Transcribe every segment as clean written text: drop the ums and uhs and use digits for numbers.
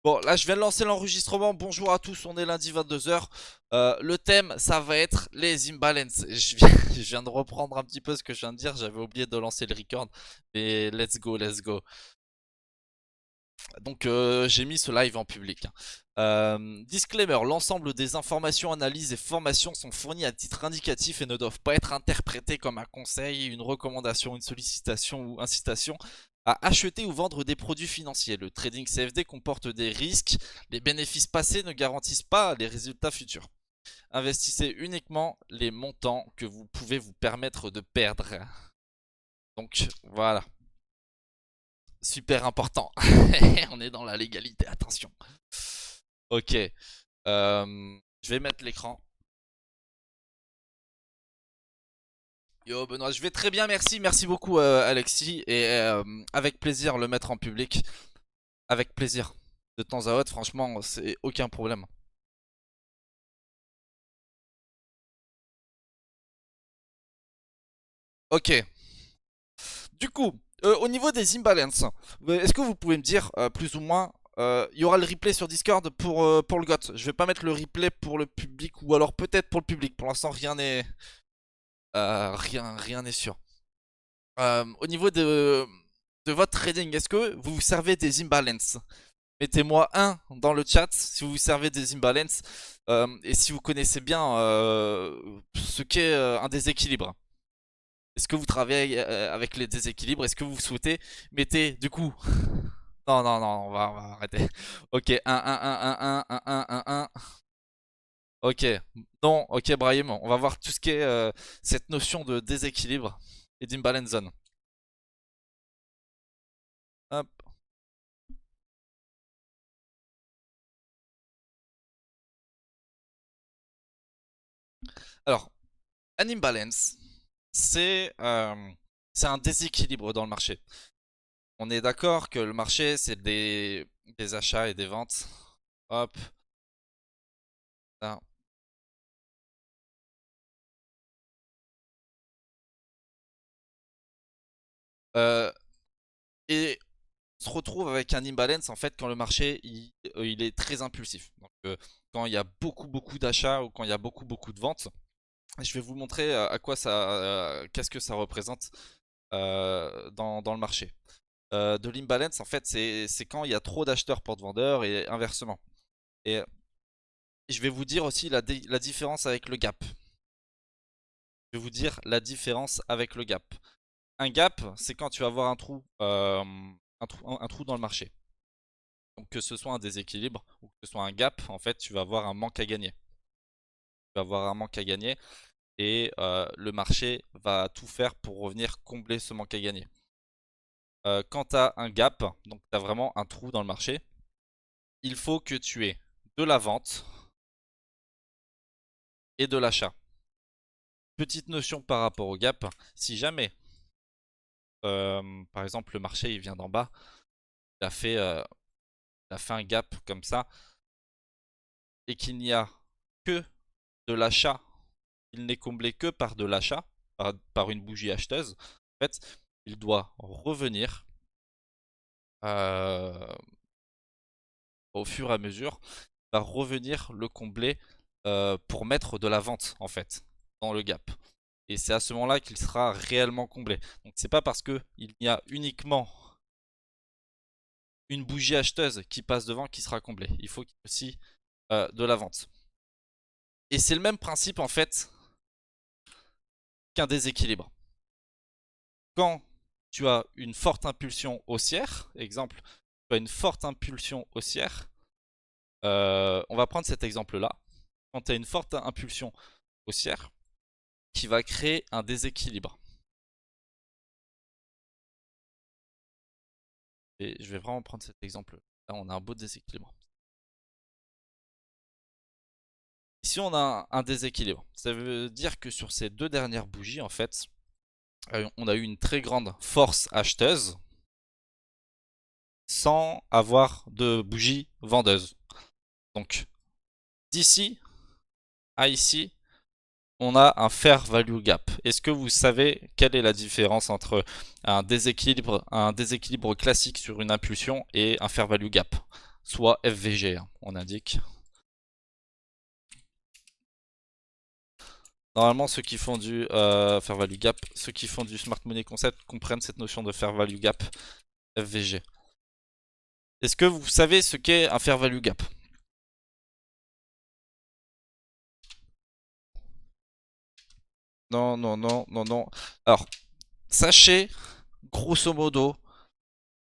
Bon, là, je viens de lancer l'enregistrement. Bonjour à tous, on est lundi 22h. Le thème, ça va être les imbalances. Je viens de reprendre un petit peu ce que je viens de dire. J'avais oublié de lancer le record. Mais let's go, let's go. Donc, j'ai mis ce live en public, hein. Disclaimer, l'ensemble des informations, analyses et formations sont fournies à titre indicatif et ne doivent pas être interprétées comme un conseil, une recommandation, une sollicitation ou incitation à acheter ou vendre des produits financiers. Le trading CFD comporte des risques, les bénéfices passés ne garantissent pas les résultats futurs. Investissez uniquement les montants que vous pouvez vous permettre de perdre. Donc voilà, super important. On est dans la légalité, attention. Ok, je vais mettre l'écran. Yo Benoît, je vais très bien, merci, merci beaucoup Alexis, et avec plaisir le mettre en public, avec plaisir. De temps à autre, franchement, c'est aucun problème. Ok, du coup, au niveau des imbalances, est-ce que vous pouvez me dire plus ou moins, il y aura le replay sur Discord pour le GOT. Je vais pas mettre le replay pour le public, ou alors peut-être pour le public. Pour l'instant, rien n'est sûr. Au niveau de votre trading, est-ce que vous vous servez des imbalances? Mettez-moi un dans le chat si vous vous servez des imbalances et si vous connaissez bien ce qu'est un déséquilibre. Est-ce que vous travaillez avec les déséquilibres? Est-ce que vous souhaitez? Mettez du coup. Non, non, non, on va arrêter. Ok, 1. Ok, non, ok, Brahim, on va voir tout ce qui est cette notion de déséquilibre et d'imbalance zone. Hop. Alors, un imbalance, c'est c'est un déséquilibre dans le marché. On est d'accord que le marché, c'est des achats et des ventes. Hop, là. Euh, et on se retrouve avec un imbalance en fait quand le marché il est très impulsif. Donc, quand il y a beaucoup d'achats ou quand il y a beaucoup de ventes. Je vais vous montrer à quoi ça, qu'est-ce que ça représente dans le marché. De l'imbalance, en fait, c'est quand il y a trop d'acheteurs pour de vendeurs et inversement. Et je vais vous dire aussi la différence avec le gap. Je vais vous dire la différence avec le gap. Un gap, c'est quand tu vas avoir un trou dans le marché. Donc que ce soit un déséquilibre ou que ce soit un gap, en fait, tu vas avoir un manque à gagner. Tu vas avoir un manque à gagner et le marché va tout faire pour revenir combler ce manque à gagner. Quand tu as un gap, donc tu as vraiment un trou dans le marché, il faut que tu aies de la vente et de l'achat. Petite notion par rapport au gap, si jamais, par exemple, le marché il vient d'en bas, il a fait, euh, il a fait un gap comme ça, et qu'il n'y a que de l'achat, il n'est comblé que par de l'achat, par une bougie acheteuse, en fait, il doit revenir euh, au fur et à mesure, il va revenir le combler pour mettre de la vente, en fait, dans le gap. Et c'est à ce moment-là qu'il sera réellement comblé. Donc c'est pas parce que il y a uniquement une bougie acheteuse qui passe devant qui sera comblé. Il faut qu'il y ait aussi de la vente. Et c'est le même principe en fait qu'un déséquilibre. Quand tu as une forte impulsion haussière, exemple, tu as une forte impulsion haussière, on va prendre cet exemple-là. Quand tu as une forte impulsion haussière qui va créer un déséquilibre. Et je vais vraiment prendre cet exemple. Là, on a un beau déséquilibre. Si on a un déséquilibre, ça veut dire que sur ces deux dernières bougies, en fait, on a eu une très grande force acheteuse sans avoir de bougie vendeuse. Donc, d'ici à ici, on a un fair value gap. Est-ce que vous savez quelle est la différence entre un déséquilibre classique sur une impulsion et un fair value gap? soit FVG, hein, on indique. Normalement, ceux qui font du Fair Value Gap, ceux qui font du Smart Money Concept comprennent cette notion de Fair Value Gap FVG. Est-ce que vous savez ce qu'est un Fair Value Gap? Non, non, non, non, non. Alors, sachez, grosso modo,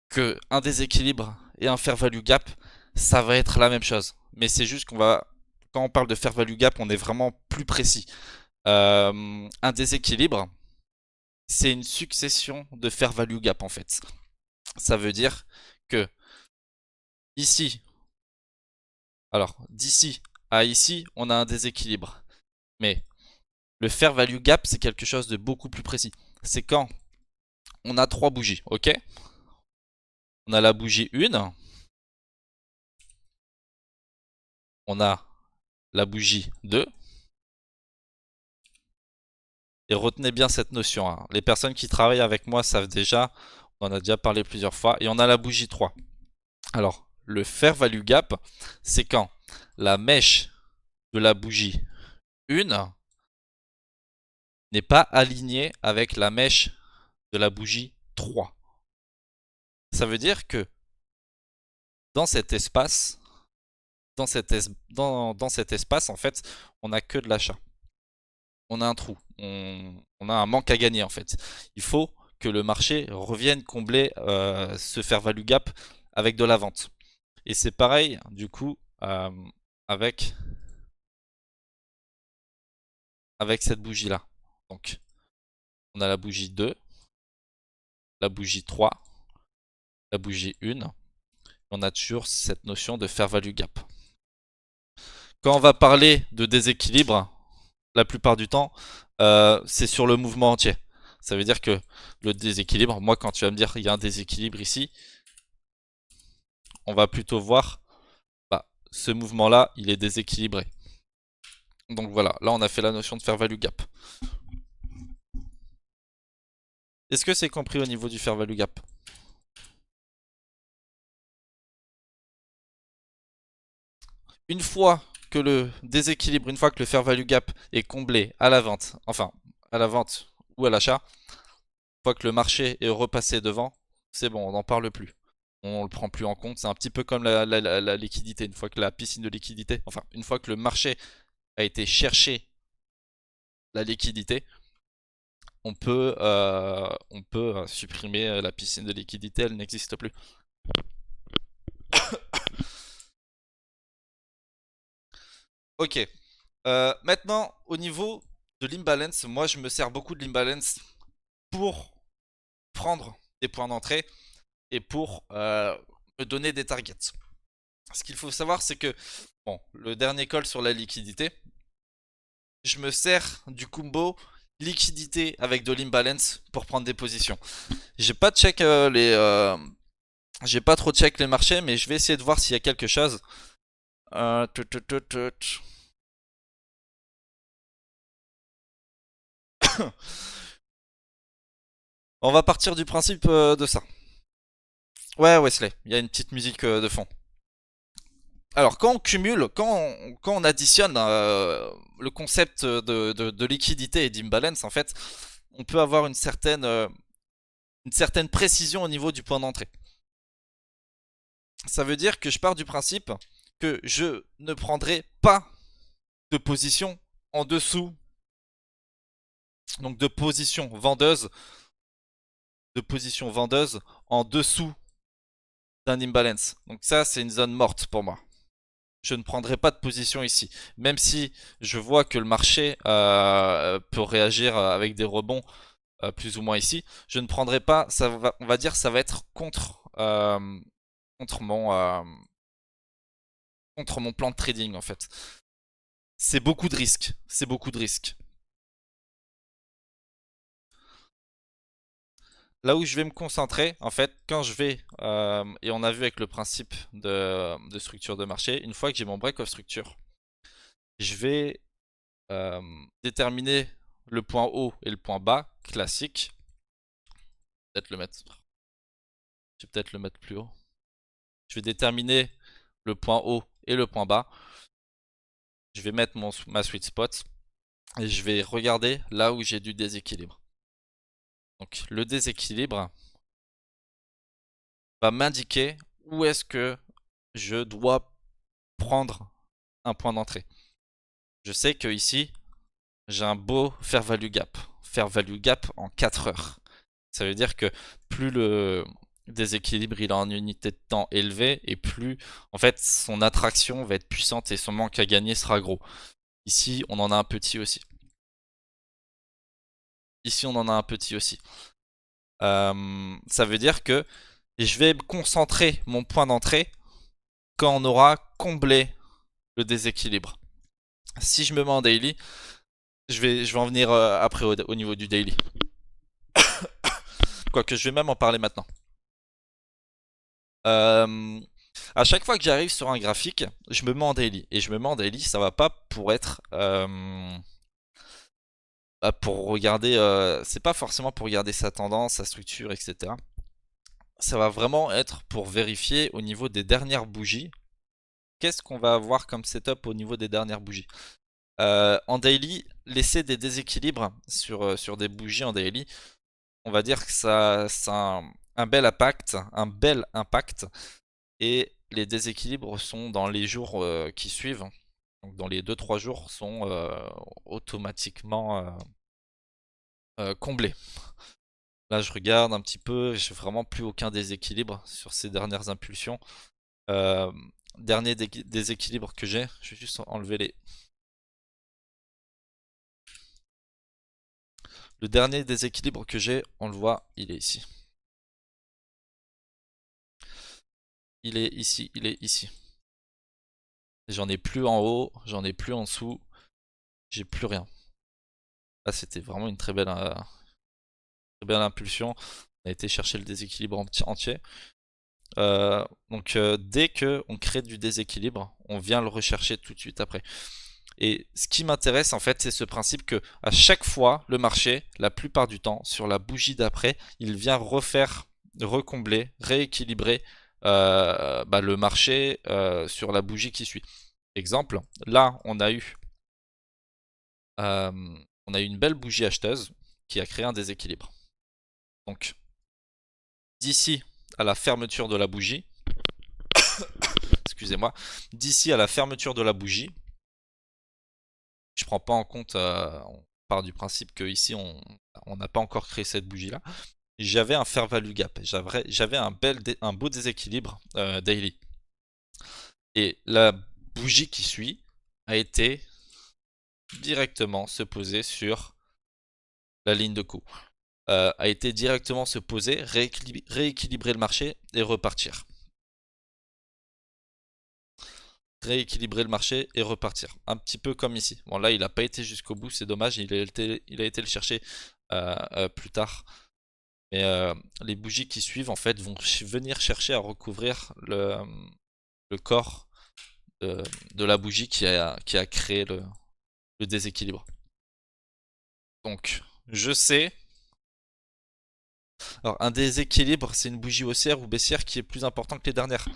que un déséquilibre et un Fair Value Gap, ça va être la même chose. Mais c'est juste qu'on va, quand on parle de Fair Value Gap, on est vraiment plus précis. Un déséquilibre, c'est une succession de Fair Value Gap en fait. Ça veut dire que ici, alors d'ici à ici, on a un déséquilibre. Mais le Fair Value Gap, c'est quelque chose de beaucoup plus précis. C'est quand on a trois bougies, ok? On a la bougie 1, on a la bougie 2, et retenez bien cette notion, hein. Les personnes qui travaillent avec moi savent déjà, on en a déjà parlé plusieurs fois, et on a la bougie 3. Alors, le Fair Value Gap, c'est quand la mèche de la bougie 1 n'est pas alignée avec la mèche de la bougie 3. Ça veut dire que dans cet espace, dans cet espace, en fait, on n'a que de l'achat. On a un trou, on a un manque à gagner en fait. Il faut que le marché revienne combler ce fair value gap avec de la vente. Et c'est pareil du coup avec cette bougie là. Donc on a la bougie 2, la bougie 3, la bougie 1. On a toujours cette notion de fair value gap. Quand on va parler de déséquilibre, la plupart du temps, c'est sur le mouvement entier. Ça veut dire que le déséquilibre, moi quand tu vas me dire il y a un déséquilibre ici, on va plutôt voir ce mouvement-là, il est déséquilibré. Donc voilà, là on a fait la notion de fair value gap. Est-ce que c'est compris au niveau du fair value gap? Une fois que le déséquilibre, une fois que le fair value gap est comblé à la vente, enfin à la vente ou à l'achat, une fois que le marché est repassé devant, c'est bon, on n'en parle plus. On le prend plus en compte. C'est un petit peu comme la liquidité. Une fois que la piscine de liquidité, enfin une fois que le marché a été chercher la liquidité, on peut supprimer la piscine de liquidité, elle n'existe plus. Ok. Maintenant, au niveau de l'imbalance, moi je me sers beaucoup de l'imbalance pour prendre des points d'entrée et pour me donner des targets. Ce qu'il faut savoir, c'est que, bon, le dernier call sur la liquidité, je me sers du combo liquidité avec de l'imbalance pour prendre des positions. J'ai pas check j'ai pas trop check les marchés, mais je vais essayer de voir s'il y a quelque chose. On va partir du principe de ça. Ouais, Wesley, il y a une petite musique de fond. Alors, quand on cumule, quand on additionne le concept de liquidité et d'imbalance, en fait, on peut avoir une certaine précision au niveau du point d'entrée. Ça veut dire que je pars du principe que je ne prendrai pas de position en dessous, donc de position vendeuse en dessous d'un imbalance. Donc ça, c'est une zone morte pour moi. Je ne prendrai pas de position ici. Même si je vois que le marché peut réagir avec des rebonds plus ou moins ici, je ne prendrai pas, on va dire ça va être contre mon plan de trading en fait. C'est beaucoup de risques. C'est beaucoup de risques. Là où je vais me concentrer, en fait, quand je vais, et on a vu avec le principe de structure de marché, une fois que j'ai mon break of structure, je vais déterminer le point haut et le point bas, classique. Peut-être le mettre. Je vais peut-être le mettre plus haut. Je vais déterminer le point haut et le point bas. Je vais mettre ma sweet spot et je vais regarder là où j'ai du déséquilibre. Donc le déséquilibre va m'indiquer où est-ce que je dois prendre un point d'entrée. Je sais que ici, j'ai un beau fair value gap. Fair value gap en 4 heures. Ça veut dire que plus le déséquilibre il est en unité de temps élevée et plus en fait son attraction va être puissante et son manque à gagner sera gros. Ici, on en a un petit aussi. Ici, on en a un petit aussi. Ça veut dire que je vais concentrer mon point d'entrée quand on aura comblé le déséquilibre. Si je me mets en daily, je vais en venir après au niveau du daily. Quoique je vais même en parler maintenant. À chaque fois que j'arrive sur un graphique, je me mets en daily. Et je me mets en daily, ça va pas pour être... pour regarder... c'est pas forcément pour regarder sa tendance, sa structure, etc. Ça va vraiment être pour vérifier au niveau des dernières bougies. Qu'est-ce qu'on va avoir comme setup au niveau des dernières bougies? En daily, laisser des déséquilibres sur des bougies en daily, on va dire que ça a un bel impact, et les déséquilibres sont dans les jours qui suivent, donc dans les 2-3 jours sont automatiquement comblés. Là je regarde un petit peu, j'ai vraiment plus aucun déséquilibre sur ces dernières impulsions. Dernier déséquilibre que j'ai, je vais juste enlever les... Le dernier déséquilibre que j'ai, on le voit, il est ici. Il est ici, il est ici. J'en ai plus en haut, j'en ai plus en dessous, j'ai plus rien. Là c'était vraiment une très belle impulsion. On a été chercher le déséquilibre entier. Donc dès que on crée du déséquilibre, on vient le rechercher tout de suite après. Et ce qui m'intéresse en fait, c'est ce principe que à chaque fois, le marché, la plupart du temps, sur la bougie d'après, il vient refaire, recombler, rééquilibrer le marché sur la bougie qui suit. Exemple, là, on a eu une belle bougie acheteuse qui a créé un déséquilibre. Donc, d'ici à la fermeture de la bougie, excusez-moi, d'ici à la fermeture de la bougie, je prends pas en compte, on part du principe que ici on n'a pas encore créé cette bougie là. J'avais un fair value gap, j'avais un beau déséquilibre daily. Et la bougie qui suit a été directement se poser sur la ligne de coup. A été directement se poser, rééquilibrer le marché et repartir. Rééquilibrer le marché et repartir. Un petit peu comme ici. Bon là il n'a pas été jusqu'au bout, c'est dommage, il a été le chercher plus tard. Mais les bougies qui suivent en fait vont venir chercher à recouvrir le corps de la bougie qui a créé le déséquilibre. Donc je sais. Alors un déséquilibre c'est une bougie haussière ou baissière qui est plus important que les dernières.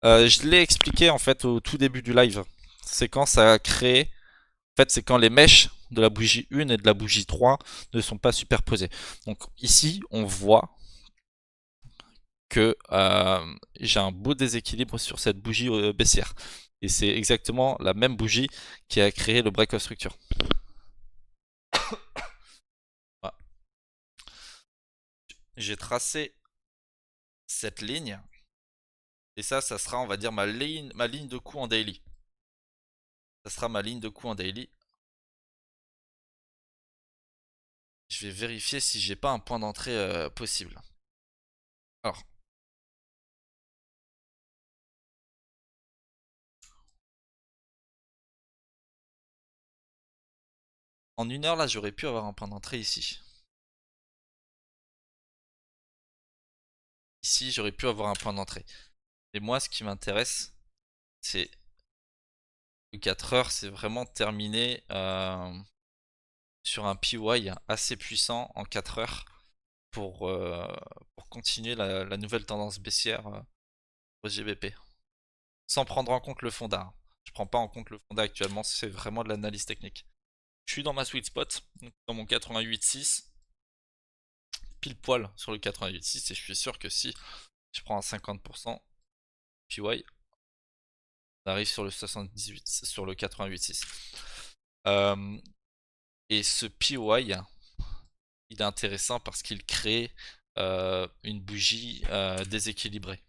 Je l'ai expliqué en fait au tout début du live. C'est quand ça a créé. En fait, c'est quand les mèches de la bougie 1 et de la bougie 3 ne sont pas superposées. Donc ici, on voit que j'ai un beau déséquilibre sur cette bougie baissière. Et c'est exactement la même bougie qui a créé le break of structure. Voilà. J'ai tracé cette ligne. Et ça sera, on va dire, ma ligne de coup en daily. Ça sera ma ligne de coup en daily. Je vais vérifier si j'ai pas un point d'entrée possible. Alors. En 1 heure, là, j'aurais pu avoir un point d'entrée ici. Ici, j'aurais pu avoir un point d'entrée. Et moi, ce qui m'intéresse, c'est le 4 heures, c'est vraiment terminer sur un PY assez puissant en 4 heures pour continuer la nouvelle tendance baissière au GBP. sans prendre en compte le fonda. Je prends pas en compte le fonda actuellement, c'est vraiment de l'analyse technique. Je suis dans ma sweet spot, donc dans mon 88.6, pile poil sur le 88.6, et je suis sûr que si je prends un 50% PY, on arrive sur le 78, sur le 88.6. Et ce PY, il est intéressant parce qu'il crée une bougie déséquilibrée.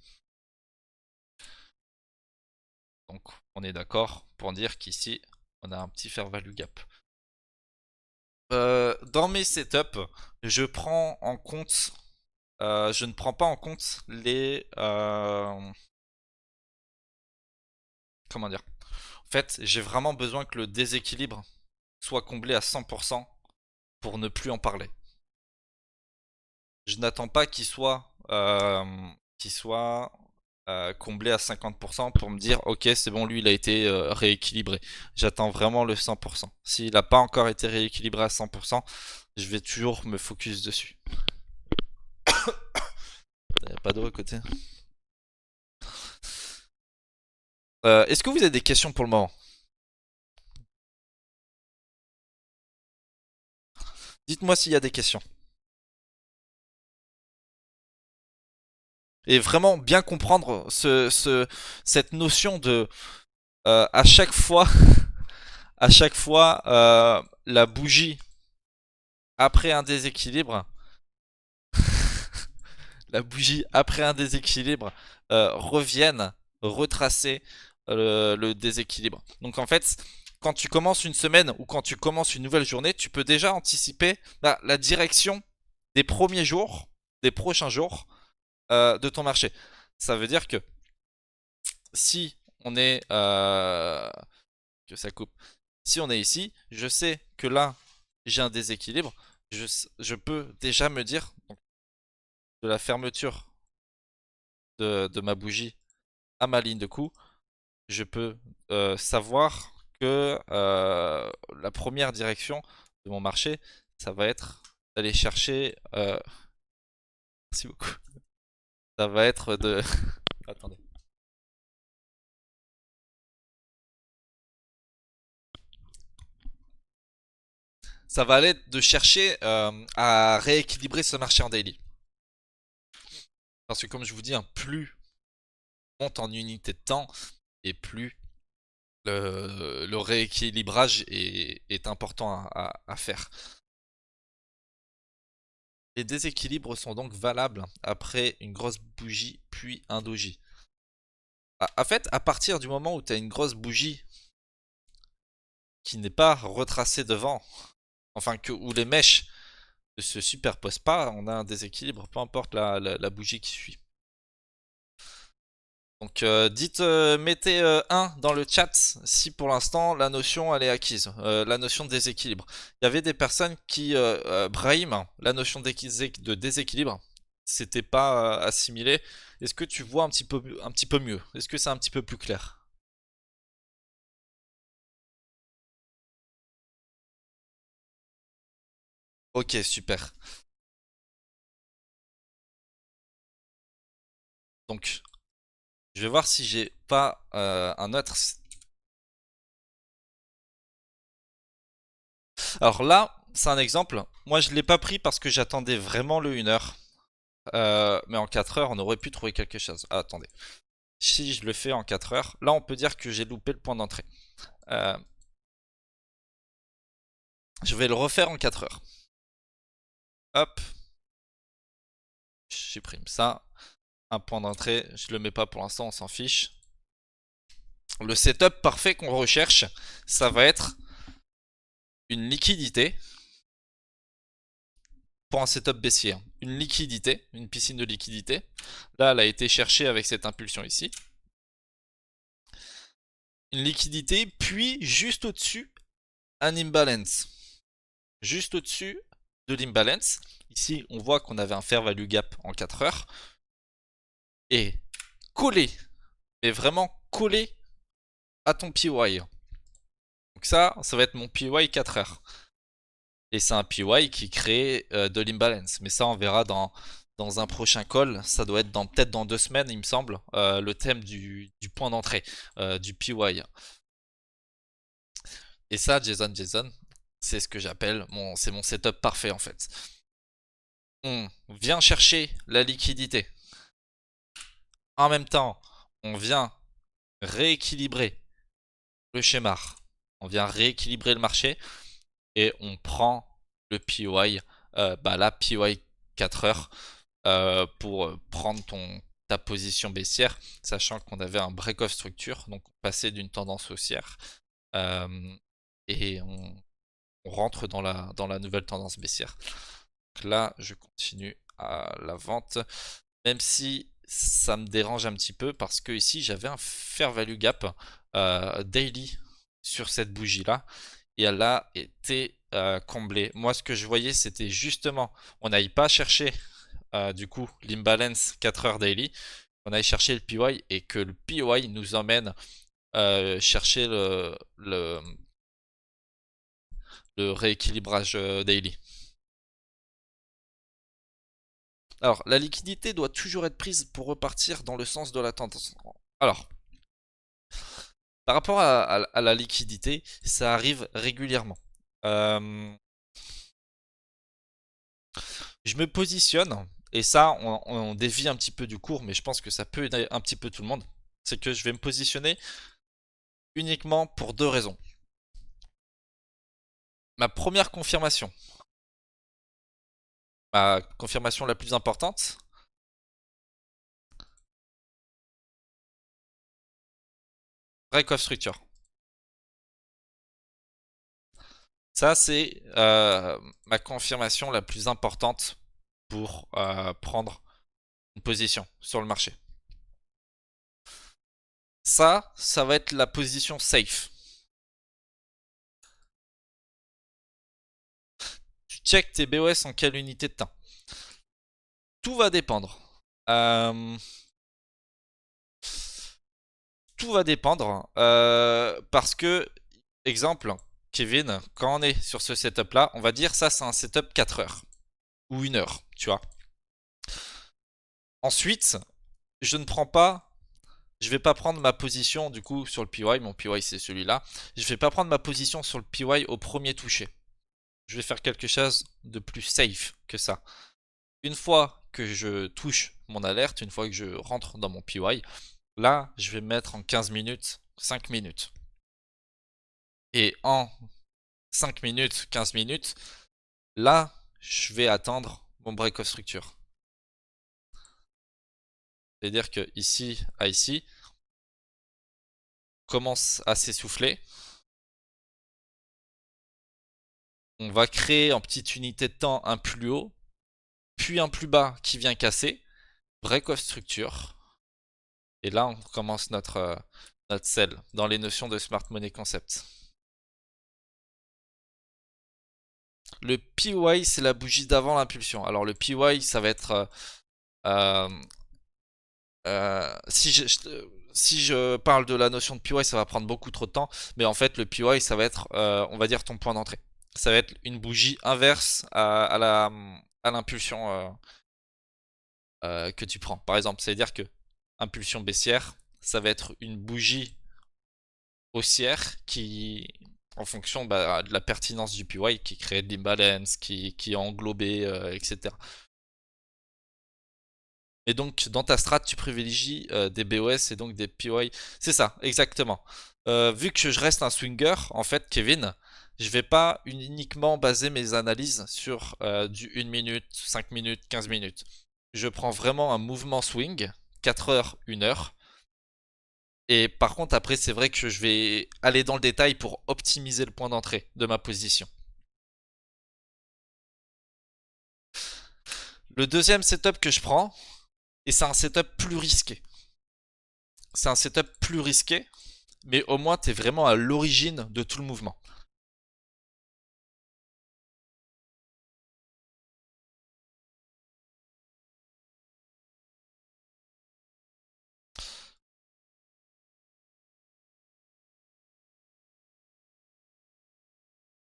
Donc on est d'accord pour dire qu'ici on a un petit fair value gap. Dans mes setups, je prends en compte, je ne prends pas en compte les, comment dire. En fait, j'ai vraiment besoin que le déséquilibre soit comblé à 100% pour ne plus en parler. Je n'attends pas qu'il soit comblé à 50% pour me dire ok c'est bon, lui il a été rééquilibré. J'attends vraiment le 100%. S'il n'a pas encore été rééquilibré à 100%, je vais toujours me focus dessus. Il n'y a pas d'eau à côté. Est-ce que vous avez des questions pour le moment? Dites-moi s'il y a des questions. Et vraiment bien comprendre cette notion de à chaque fois, la bougie après un déséquilibre, revienne retracer le déséquilibre. Donc en fait, quand tu commences une semaine ou quand tu commences une nouvelle journée, tu peux déjà anticiper la direction des premiers jours, des prochains jours de ton marché. Ça veut dire que si on est que ça coupe. Si on est ici, je sais que là j'ai un déséquilibre. Je peux déjà me dire donc, de la fermeture de ma bougie à ma ligne de coup, je peux savoir que la première direction de mon marché, ça va être d'aller chercher. Merci beaucoup. Ça va être de. Attendez. Ça va aller de chercher à rééquilibrer ce marché en daily. Parce que comme je vous dis, hein, plus on monte en unité de temps et plus le rééquilibrage est important à faire. Les déséquilibres sont donc valables après une grosse bougie puis un doji. En fait, à partir du moment où tu as une grosse bougie qui n'est pas retracée devant, enfin où les mèches ne se superposent pas, on a un déséquilibre, peu importe la bougie qui suit. Donc mettez 1 dans le chat si pour l'instant la notion elle est acquise, la notion de déséquilibre. Il y avait des personnes qui, Brahim, la notion de déséquilibre, c'était pas assimilé. Est-ce que tu vois un petit peu mieux? Est-ce que c'est un petit peu plus clair? Ok, super. Donc, je vais voir si j'ai pas un autre. Alors là, c'est un exemple. Moi, je l'ai pas pris parce que j'attendais vraiment le 1 heure. Mais en 4 heures, on aurait pu trouver quelque chose. Ah, attendez. Si je le fais en 4 heures, là, on peut dire que j'ai loupé le point d'entrée. Euh, je vais le refaire en 4 heures. Hop. Je supprime ça. Un point d'entrée. Je le mets pas pour l'instant, on s'en fiche. Le setup parfait qu'on recherche, ça va être une liquidité. Pour un setup baissier, hein. Une liquidité, une piscine de liquidité. Là, elle a été cherchée avec cette impulsion ici. Une liquidité, puis juste au-dessus, un imbalance. Juste au-dessus de l'imbalance. Ici, on voit qu'on avait un fair value gap en 4 heures. Et collé, mais vraiment collé à ton PY. Donc ça va être mon PY 4 heures. Et c'est un PY qui crée de l'imbalance. Mais ça, on verra dans un prochain call. Ça doit être peut-être dans 2 semaines, il me semble, le thème du point d'entrée, du PY. Et ça, Jason, c'est ce que j'appelle c'est mon setup parfait en fait. On vient chercher la liquidité. En même temps, on vient rééquilibrer le schéma. On vient rééquilibrer le marché et on prend le PY, la PY 4 heures pour prendre ta position baissière, sachant qu'on avait un break-off structure, donc on passait d'une tendance haussière et on rentre dans la nouvelle tendance baissière. Donc là, je continue à la vente, même si ça me dérange un petit peu parce que ici j'avais un fair value gap daily sur cette bougie là et elle a été comblée. Moi, ce que je voyais, c'était justement, on n'aille pas chercher du coup l'imbalance 4 heures daily, on aille chercher le PY et que le PY nous emmène chercher le rééquilibrage daily. Alors, la liquidité doit toujours être prise pour repartir dans le sens de la tendance. Alors, par rapport à la liquidité, ça arrive régulièrement. Je me positionne, et ça, on dévie un petit peu du cours, mais je pense que ça peut aider un petit peu tout le monde. C'est que je vais me positionner uniquement pour 2 raisons. Ma première confirmation, ma confirmation la plus importante, break-off structure. Ça, c'est ma confirmation la plus importante pour prendre une position sur le marché. Ça va être la position safe. Tu check tes BOS en quelle unité de temps. Tout va dépendre. Tout va dépendre parce que, exemple, Kevin, quand on est sur ce setup là, on va dire ça c'est un setup 4 heures ou 1 heure, tu vois. Ensuite, je ne prends pas, je vais pas prendre ma position du coup sur le PY, mon PY c'est celui-là. Je vais pas prendre ma position sur le PY au premier toucher. Je vais faire quelque chose de plus safe que ça. Une fois que je touche mon alerte, une fois que je rentre dans mon PY, là, je vais mettre en 15 minutes, 5 minutes. Et en 5 minutes, 15 minutes, là, je vais attendre mon break of structure. C'est-à-dire que ici à ici, commence à s'essouffler. On va créer en petite unité de temps un plus haut, puis un plus bas qui vient casser. Break of structure. Et là, on commence notre sell dans les notions de Smart Money Concept. Le PY, c'est la bougie d'avant l'impulsion. Alors le PY, ça va être... si je parle de la notion de PY, ça va prendre beaucoup trop de temps. Mais en fait, le PY, ça va être, on va dire, ton point d'entrée. Ça va être une bougie inverse à l'impulsion que tu prends. Par exemple, c'est-à-dire que impulsion baissière, ça va être une bougie haussière qui, en fonction de la pertinence du PY, qui crée de l'imbalance, qui est englobé, etc. Et donc, dans ta strat, tu privilégies des BOS et donc des PY. C'est ça, exactement. Vu que je reste un swinger, en fait, Kevin, je vais pas uniquement baser mes analyses sur du 1 minute, 5 minutes, 15 minutes. Je prends vraiment un mouvement swing, 4 heures, 1 heure. Et par contre, après, c'est vrai que je vais aller dans le détail pour optimiser le point d'entrée de ma position. Le deuxième setup que je prends, et c'est un setup plus risqué. C'est un setup plus risqué, mais au moins tu es vraiment à l'origine de tout le mouvement.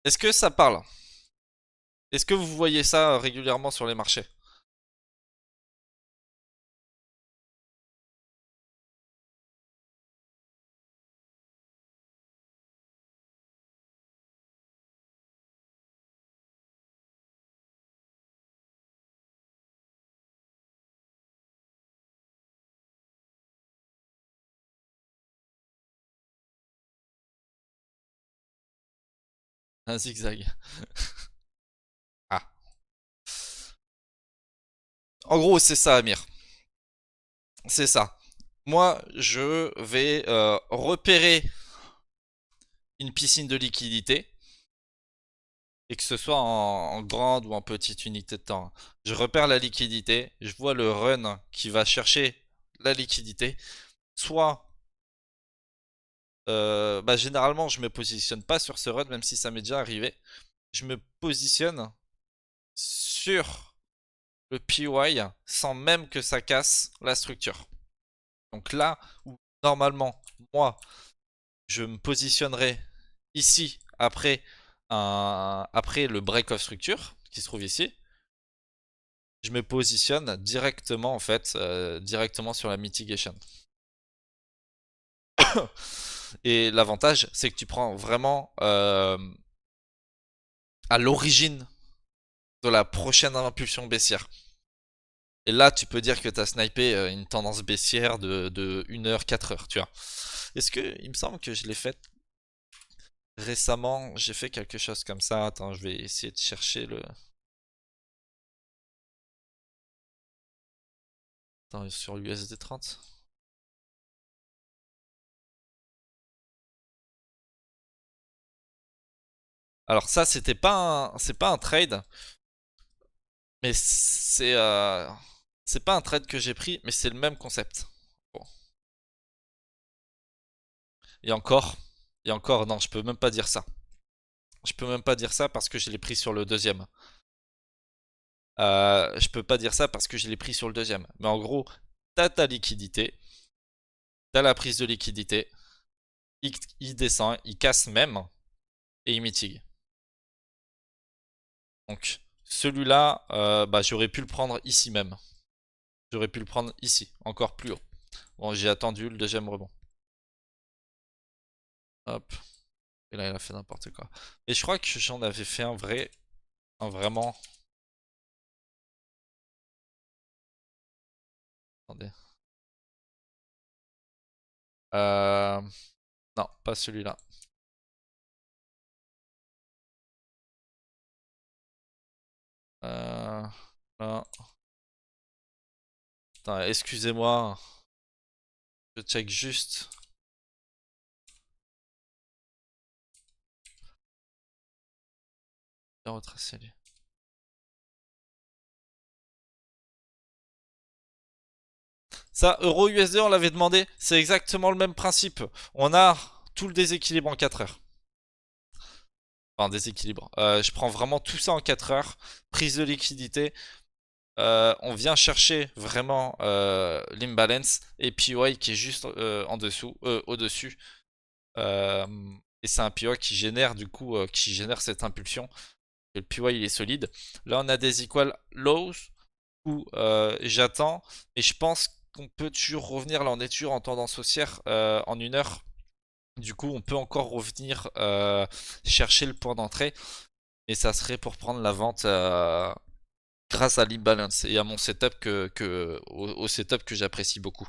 Est-ce que ça parle? Est-ce que vous voyez ça régulièrement sur les marchés? Un zigzag. Ah. En gros, c'est ça, Amir. C'est ça. Moi, je vais repérer une piscine de liquidité, et que ce soit en grande ou en petite unité de temps. Je repère la liquidité, je vois le run qui va chercher la liquidité. Soit, bah, généralement, je me positionne pas sur ce run, même si ça m'est déjà arrivé. Je me positionne sur le PY sans même que ça casse la structure. Donc là où normalement, moi, je me positionnerai ici après le break of structure qui se trouve ici. Je me positionne directement en fait, directement sur la mitigation. Et l'avantage, c'est que tu prends vraiment à l'origine de la prochaine impulsion baissière. Et là, tu peux dire que tu as snipé une tendance baissière de 1 heure, 4 heures, tu vois. Est-ce que, il me semble que je l'ai fait récemment, j'ai fait quelque chose comme ça. Attends, je vais essayer de chercher le... Attends, sur l'USD 30. Alors ça, c'est pas un trade, mais c'est pas un trade que j'ai pris, mais c'est le même concept. Bon. Et encore, non, je peux même pas dire ça. Je peux même pas dire ça parce que je l'ai pris sur le deuxième. Je peux pas dire ça parce que je l'ai pris sur le deuxième. Mais en gros, t'as ta liquidité, t'as la prise de liquidité, il descend, il casse même, et il mitigue. Donc, celui-là, bah, j'aurais pu le prendre ici même. J'aurais pu le prendre ici, encore plus haut. Bon, j'ai attendu le deuxième rebond. Hop. Et là, il a fait n'importe quoi. Et je crois que j'en avais fait un vrai. Un vraiment. Attendez. Euh... Non, pas celui-là. Euh... Là. Attends, excusez-moi. Je check juste. Bien retracé lui. Ça, euro USD, on l'avait demandé. C'est exactement le même principe. On a tout le déséquilibre en 4 heures. Enfin, déséquilibre. Je prends vraiment tout ça en 4 heures. Prise de liquidité. On vient chercher vraiment l'imbalance. Et PY qui est juste en dessous, au-dessus. Euh, et c'est un PY qui génère du coup, qui génère cette impulsion. Et le PY il est solide. Là, on a des equal lows où j'attends. Et je pense qu'on peut toujours revenir. Là, on est toujours en tendance haussière en 1 heure. Du coup, on peut encore revenir chercher le point d'entrée. Et ça serait pour prendre la vente grâce à l'imbalance et à mon setup au setup que j'apprécie beaucoup.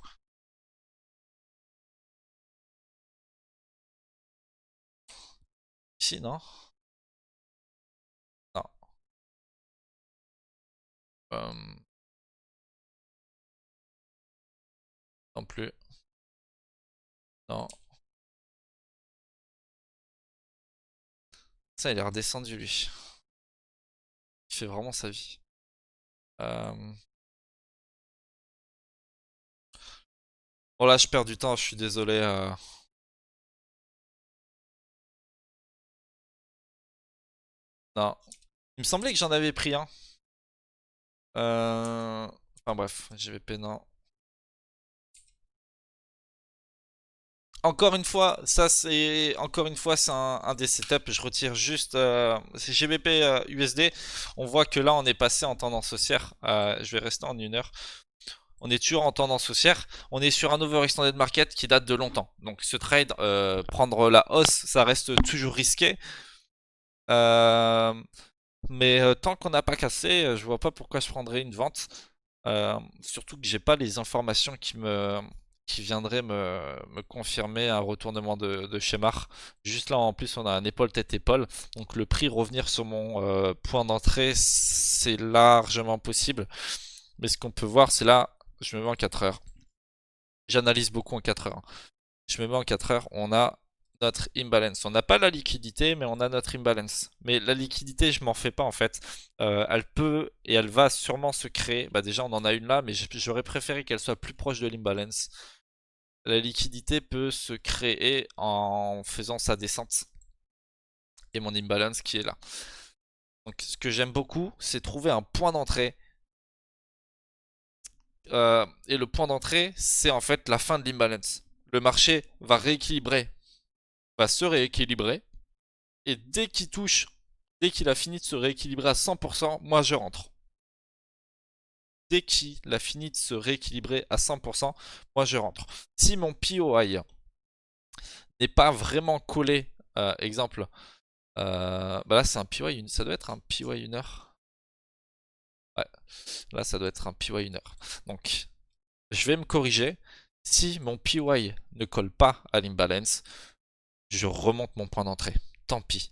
Ici, non? Non. Euh, non plus. Non. Ça, il est redescendu, lui. Il fait vraiment sa vie. Euh... Bon, là, je perds du temps, je suis désolé. Non. Il me semblait que j'en avais pris un. Enfin bref, JVP, non. Encore une fois, ça c'est encore une fois c'est un des setups. Je retire juste c'est GBP USD. On voit que là on est passé en tendance haussière. Je vais rester en 1 heure. On est toujours en tendance haussière. On est sur un overextended market qui date de longtemps. Donc ce trade, prendre la hausse, ça reste toujours risqué. Euh, mais tant qu'on n'a pas cassé, je vois pas pourquoi je prendrais une vente. Surtout que j'ai pas les informations qui viendrait me confirmer un retournement de schéma. Juste là, en plus, on a un épaule tête épaule. Donc le prix revenir sur mon point d'entrée, c'est largement possible. Mais ce qu'on peut voir, c'est là, je me mets en 4 heures. J'analyse beaucoup en 4 heures. Je me mets en 4 heures, on a notre imbalance. On n'a pas la liquidité, mais on a notre imbalance. Mais la liquidité, je m'en fais pas en fait. Elle peut et elle va sûrement se créer. Bah déjà, on en a une là, mais j'aurais préféré qu'elle soit plus proche de l'imbalance. La liquidité peut se créer en faisant sa descente. Et mon imbalance qui est là. Donc ce que j'aime beaucoup, c'est trouver un point d'entrée. Et le point d'entrée, c'est en fait la fin de l'imbalance. Le marché va rééquilibrer, va se rééquilibrer. Et dès qu'il touche, dès qu'il a fini de se rééquilibrer à 100%, moi je rentre. Dès qu'il a fini de se rééquilibrer à 100%, moi je rentre. Si mon POI n'est pas vraiment collé, exemple, bah là c'est un POI, ça doit être un POI 1 heure. Ouais, là ça doit être un POI 1 heure. Donc je vais me corriger. Si mon POI ne colle pas à l'imbalance, je remonte mon point d'entrée. Tant pis.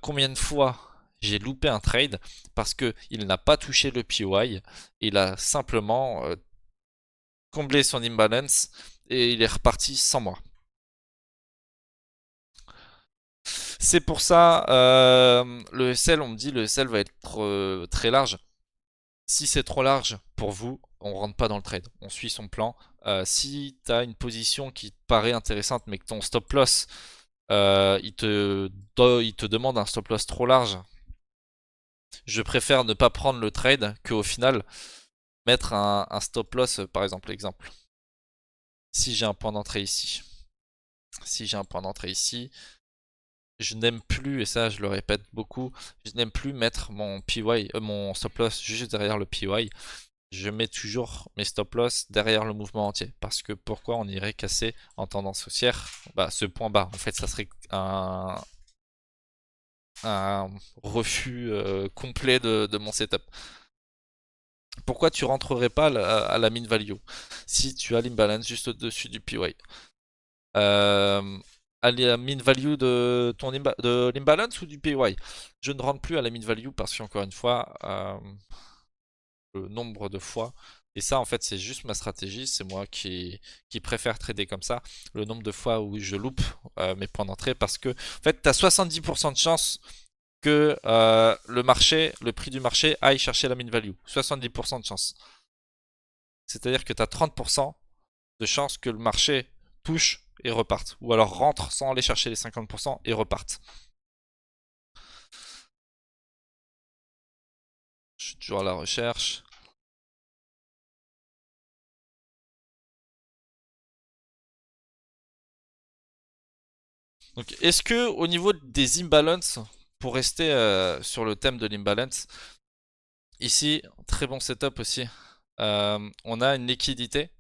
Combien de fois j'ai loupé un trade parce qu'il n'a pas touché le POI, il a simplement comblé son imbalance et il est reparti sans moi. C'est pour ça, le SL, on me dit le SL va être très large. Si c'est trop large pour vous, on rentre pas dans le trade, on suit son plan. Si tu as une position qui te paraît intéressante mais que ton stop loss, il te demande un stop loss trop large, je préfère ne pas prendre le trade qu'au final mettre un stop loss, par exemple. Si j'ai un point d'entrée ici, je n'aime plus, et ça je le répète beaucoup, je n'aime plus mettre mon PY, mon stop loss juste derrière le PY. Je mets toujours mes stop loss derrière le mouvement entier. Parce que pourquoi on irait casser en tendance haussière ce point bas? En fait, ça serait un refus complet de mon setup. Pourquoi tu rentrerais pas à la min value si tu as l'imbalance juste au-dessus du PY? À la min value de l'imbalance ou du PY? Je ne rentre plus à la min value parce qu'encore une fois, le nombre de fois, et ça en fait c'est juste ma stratégie, c'est moi qui préfère trader comme ça, le nombre de fois où je loupe mes points d'entrée, parce que en fait tu as 70% de chance que le prix du marché aille chercher la min value. 70% de chance. C'est-à-dire que tu as 30% de chance que le marché touche et reparte. Ou alors rentre sans aller chercher les 50% et reparte. Je suis toujours à la recherche. Donc est-ce que au niveau des imbalances, pour rester sur le thème de l'imbalance, ici, très bon setup aussi. On a une liquidité.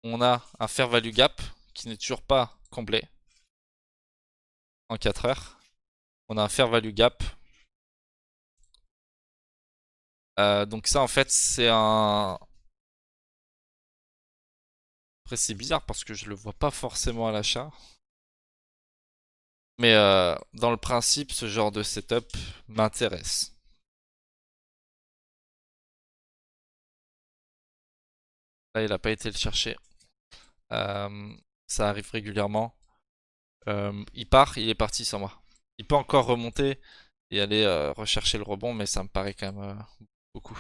On a un fair value gap qui n'est toujours pas comblé en 4 heures. On a un fair value gap. Donc ça en fait c'est un... Après c'est bizarre parce que je le vois pas forcément à l'achat. Mais dans le principe ce genre de setup m'intéresse. Là il a pas été le chercher. Ça arrive régulièrement. Il part, il est parti sans moi. Il peut encore remonter et aller rechercher le rebond, mais ça me paraît quand même beaucoup.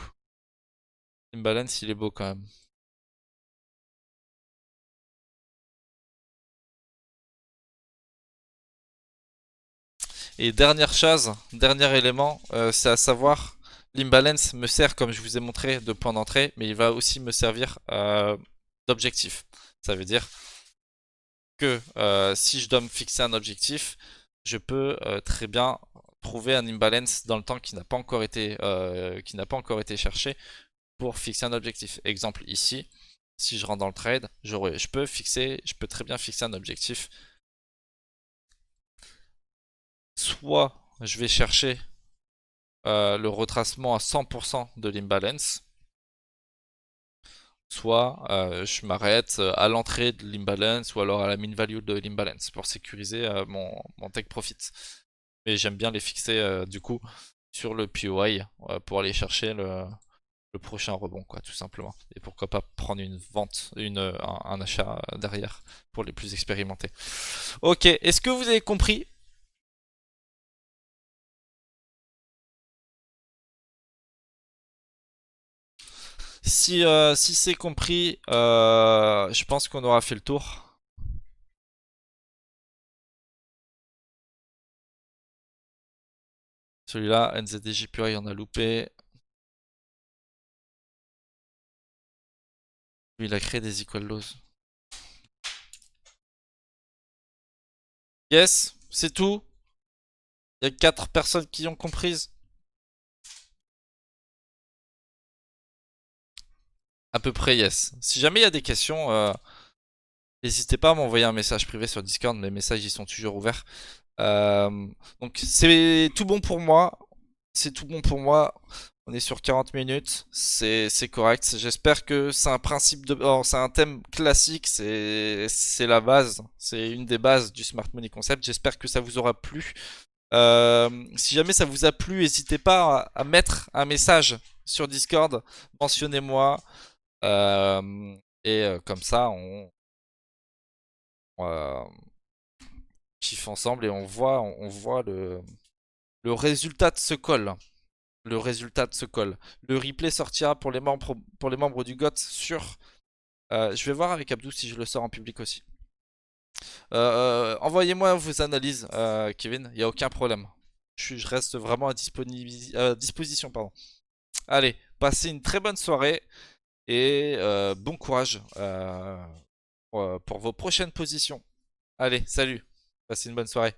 Imbalance, il est beau quand même. Et dernière chose, dernier élément, c'est à savoir, l'imbalance me sert, comme je vous ai montré, de point d'entrée, mais il va aussi me servir d'objectif. Ça veut dire que si je dois me fixer un objectif, je peux très bien trouver un imbalance dans le temps qui n'a pas encore été cherché pour fixer un objectif. Exemple ici, si je rentre dans le trade, je peux très bien fixer un objectif. Soit je vais chercher le retracement à 100% de l'imbalance, soit je m'arrête à l'entrée de l'imbalance ou alors à la min value de l'imbalance pour sécuriser mon take profit. Mais j'aime bien les fixer du coup sur le POI pour aller chercher le prochain rebond, quoi, tout simplement. Et pourquoi pas prendre une vente, un achat derrière pour les plus expérimentés. Ok, est-ce que vous avez compris? Si c'est compris, je pense qu'on aura fait le tour. Celui-là, NZDJPI, on a loupé. Lui, il a créé des equal lows. Yes, c'est tout. Il y a 4 personnes qui ont comprises. À peu près, yes. Si jamais il y a des questions, n'hésitez pas à m'envoyer un message privé sur Discord. Mes messages, ils sont toujours ouverts. Donc, c'est tout bon pour moi. C'est tout bon pour moi. On est sur 40 minutes. C'est correct. J'espère que c'est un principe de. Oh, c'est un thème classique. C'est la base. C'est une des bases du Smart Money Concept. J'espère que ça vous aura plu. Si jamais ça vous a plu, n'hésitez pas à mettre un message sur Discord. Mentionnez-moi. Et comme ça, on kiffe ensemble et on voit le résultat de ce call. Le résultat de ce call. Le replay sortira pour les membres du GOT sur. Je vais voir avec Abdou si je le sors en public aussi. Envoyez-moi vos analyses, Kevin. Il n'y a aucun problème. Je reste vraiment à disposition. Pardon. Allez, passez une très bonne soirée et bon courage pour vos prochaines positions. Allez, salut. Passez une bonne soirée.